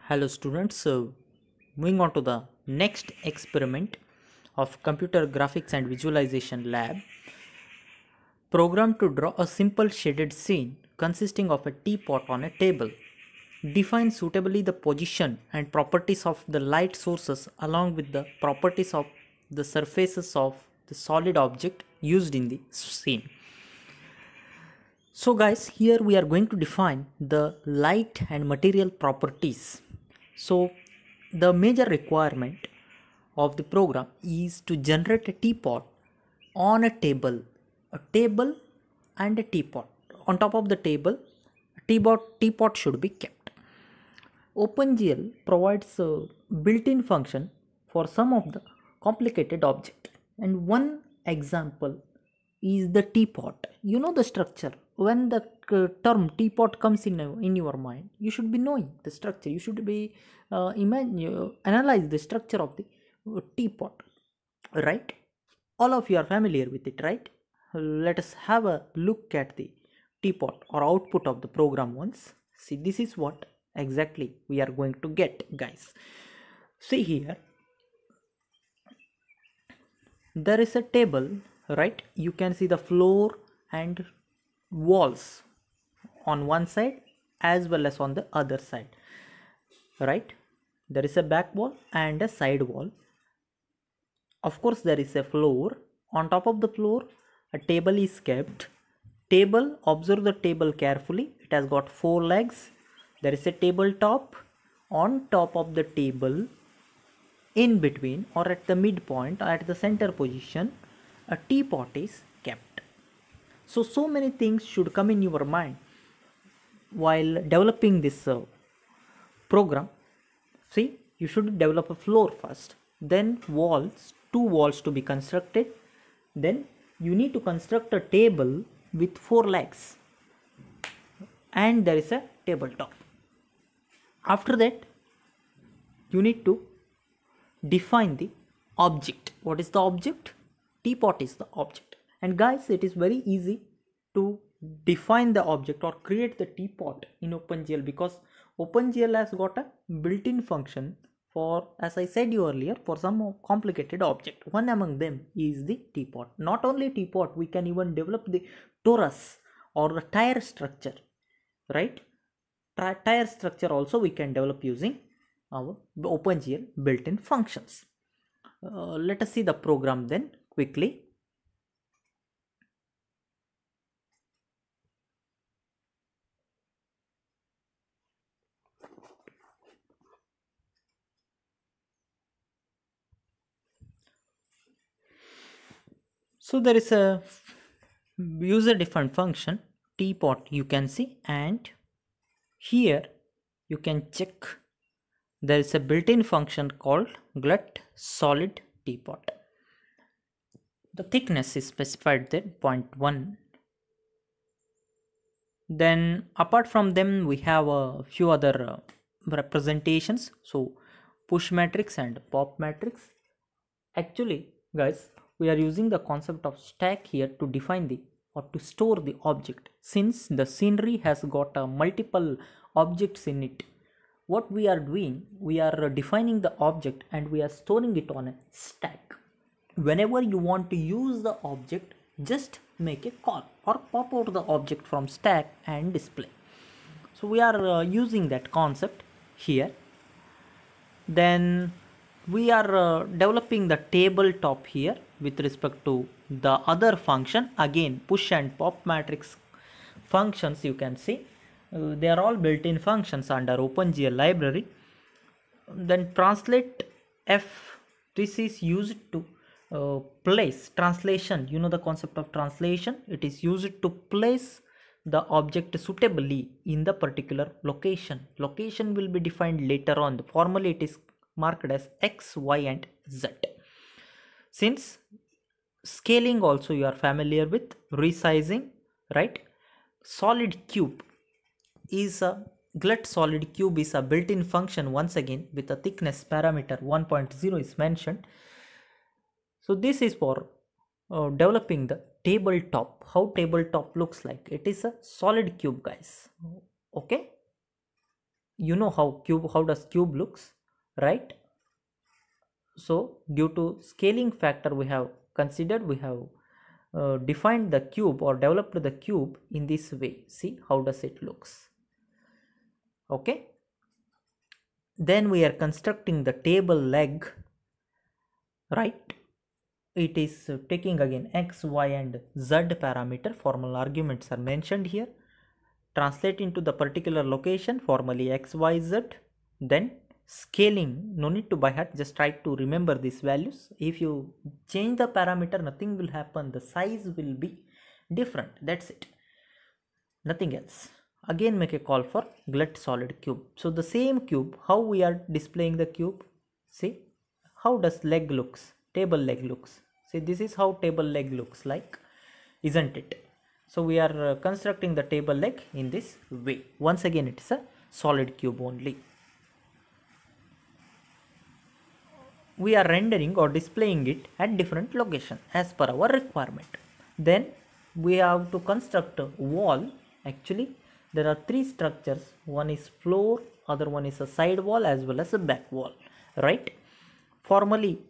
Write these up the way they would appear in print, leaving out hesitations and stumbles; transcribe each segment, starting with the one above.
Hello students, moving on to the next experiment of computer graphics and visualization lab. Program to draw a simple shaded scene consisting of a teapot on a table. Define suitably the position and properties of the light sources along with the properties of the surfaces of the solid object used in the scene. So guys, here we are going to define the light and material properties. So the major requirement of the program is to generate a teapot on a table and a teapot. On top of the table, teapot should be kept. OpenGL provides a built-in function for some of the complicated object, and one example is the teapot. You know the structure. When the term teapot comes in your mind, you should be knowing the structure. You should be analyze the structure of the teapot, right? All of you are familiar with it, right? Let us have a look at the teapot or output of the program once. See, this is what exactly we are going to get, guys. See here, there is a table, right? You can see the floor and walls on one side as well as on the other side, right? There is a back wall and a side wall. Of course, there is a floor. On top of the floor, a table is kept. Table, observe the table carefully. It has got 4 legs. There is a tabletop. On top of the table, in between or at the midpoint or at the center position, a teapot is kept. So many things should come in your mind while developing this program. See, you should develop a floor first, then walls, 2 walls to be constructed, then you need to construct a table with 4 legs, and there is a tabletop. After that, you need to define the object. What is the object? Teapot is the object. And guys, it is very easy to define the object or create the teapot in OpenGL, because OpenGL has got a built-in function for, as I said you earlier, for some complicated object. One among them is the teapot. Not only teapot, we can even develop the torus or the tire structure, right? Tire structure also we can develop using our OpenGL built-in functions. Let us see the program then quickly. So there is a user defined function teapot, you can see, and here you can check there is a built-in function called glut solid teapot. The thickness is specified there 0.1. Then apart from them we have a few other representations, so push matrix and pop matrix. Actually guys, we are using the concept of stack here to define the or to store the object, since the scenery has got multiple objects in it. What we are doing, we are defining the object and we are storing it on a stack. Whenever you want to use the object, just make a call or pop out the object from stack and display. So we are using that concept here. Then we are developing the tabletop here with respect to the other function. Again, push and pop matrix functions, you can see they are all built-in functions under OpenGL library. Then translate f, this is used to place translation. You know the concept of translation. It is used to place the object suitably in the particular location. Location will be defined later on. Formally it is marked as X, Y and Z. Since scaling also you are familiar with, resizing, right? Solid cube is a glut solid cube is a built-in function once again with a thickness parameter 1.0 is mentioned. So this is for developing the tabletop. How tabletop looks like? It is a solid cube, guys. Okay, you know how does cube looks, right? So due to scaling factor we have considered, we have defined the cube or developed the cube in this way. See how does it looks. Okay, then we are constructing the table leg, right? It is taking again x, y and z parameter. Formal arguments are mentioned here. Translate into the particular location, formally x, y, z. Then scaling, no need to by heart, just try to remember these values. If you change the parameter, nothing will happen, the size will be different, that's it, nothing else. Again make a call for glut solid cube. So the same cube, how we are displaying the cube, see how does leg looks, table leg looks. See, this is how table leg looks like, isn't it? So we are constructing the table leg in this way. Once again it is a solid cube only. We are rendering or displaying it at different location as per our requirement. Then we have to construct a wall. Actually there are three structures, one is floor, other one is a side wall as well as a back wall, right? Formally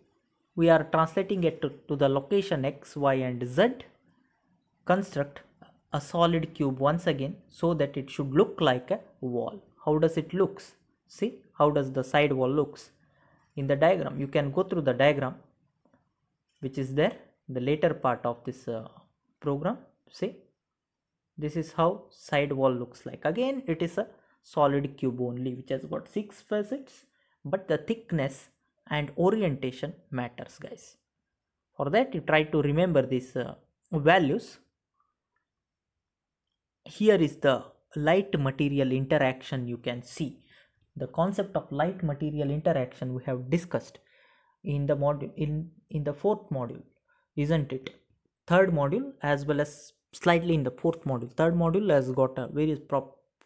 we are translating it to the location x, y and z. Construct a solid cube once again so that it should look like a wall. How does it looks? See how does the side wall looks in the diagram. You can go through the diagram which is there the later part of this program. See, this is how side wall looks like. Again it is a solid cube only which has got 6 facets, but the thickness and orientation matters, guys. For that you try to remember these values. Here is the light material interaction. You can see the concept of light material interaction we have discussed in the module, in the fourth module, isn't it? Third module as well as slightly in the fourth module. Third module has got a various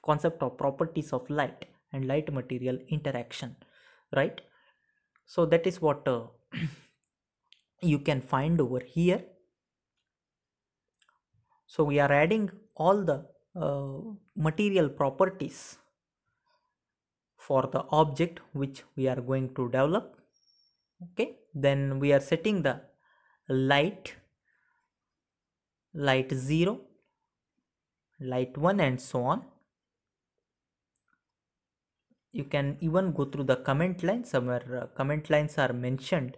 concept of properties of light and light material interaction, right? So that is what you can find over here. So we are adding all the material properties for the object which we are going to develop. Okay, then we are setting the light 0, light 1 and so on. You can even go through the comment lines, somewhere comment lines are mentioned.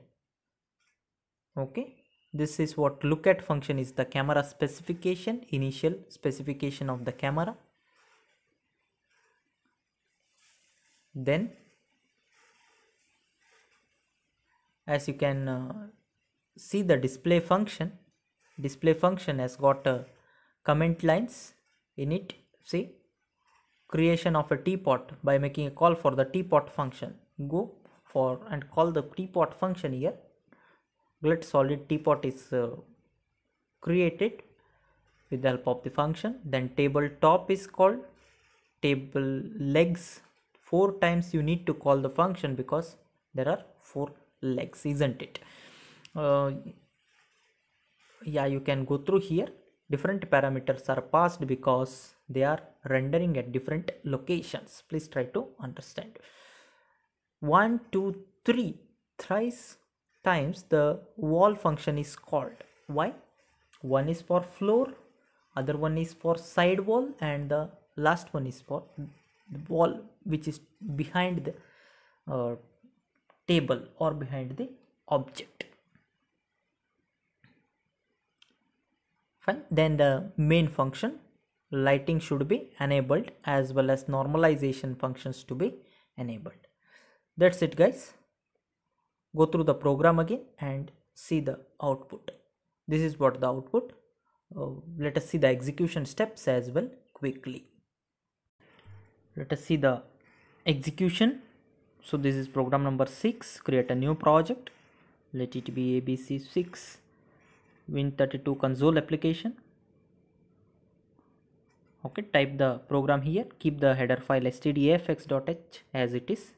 Okay, this is what look at function is, the camera specification, initial specification of the camera. Then as you can see the display function has got comment lines in it. See, creation of a teapot by making a call for the teapot function. Go for and call the teapot function here. Glut solid teapot is created with the help of the function. Then table top is called, table legs 4 times you need to call the function because there are 4 legs, isn't it? Yeah, you can go through here. Different parameters are passed because they are rendering at different locations. Please try to understand. 1, 2, 3 thrice times the wall function is called. Why? One is for floor, other one is for side wall, and the last one is for the wall which is behind the table or behind the object. Fine. Then the main function, lighting should be enabled as well as normalization functions to be enabled. That's it, guys. Go through the program again and see the output. This is what the output. Let us see the execution steps as well quickly. Let us see the execution. So this is program number 6. Create a new project. Let it be ABC6 Win32 console application. Okay, type the program here. Keep the header file stdafx.h as it is.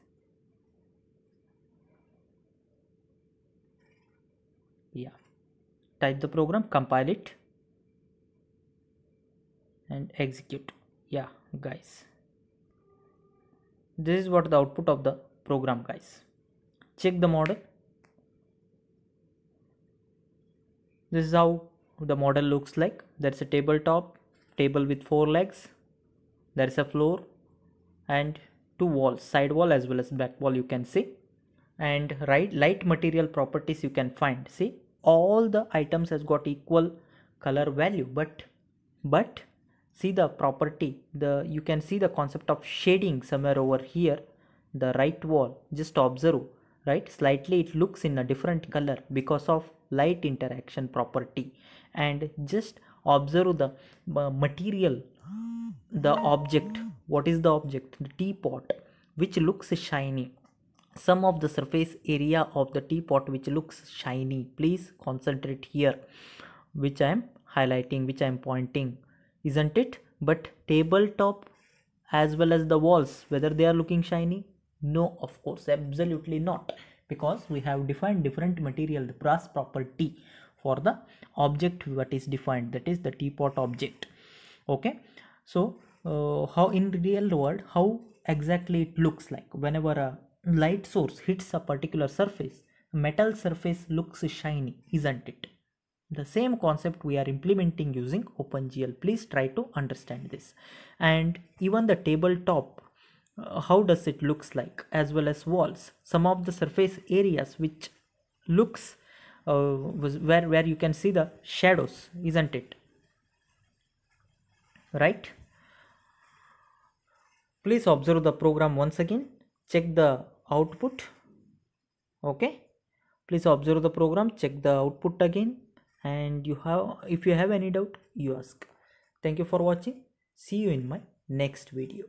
Yeah, type the program, compile it and execute. Yeah, guys, This is what the output of the program, guys. Check the model. This is how the model looks like. There's a tabletop, table with 4 legs. There is a floor and 2 walls, side wall as well as back wall, you can see. And light material properties you can find. See, all the items has got equal color value, but see the property, you can see the concept of shading somewhere over here. The right wall, just observe, right, slightly it looks in a different color because of light interaction property. And just observe the material, the object. What is the object? The teapot, which looks shiny. Some of the surface area of the teapot which looks shiny. Please concentrate here, which I am highlighting, which I am pointing, isn't it? But tabletop as well as the walls, whether they are looking shiny? No, of course, absolutely not, because we have defined different material, the brass property for the object what is defined, that is the teapot object. Okay, so how in real world, how exactly it looks like whenever a light source hits a particular surface, metal surface looks shiny, isn't it? The same concept we are implementing using OpenGL. Please try to understand this. And even the tabletop, how does it looks like, as well as walls, some of the surface areas which looks where you can see the shadows, isn't it? Right? Please observe the program once again, check the output. Okay, please observe the program, check the output again, and if you have any doubt, you ask. Thank you for watching. See you in my next video.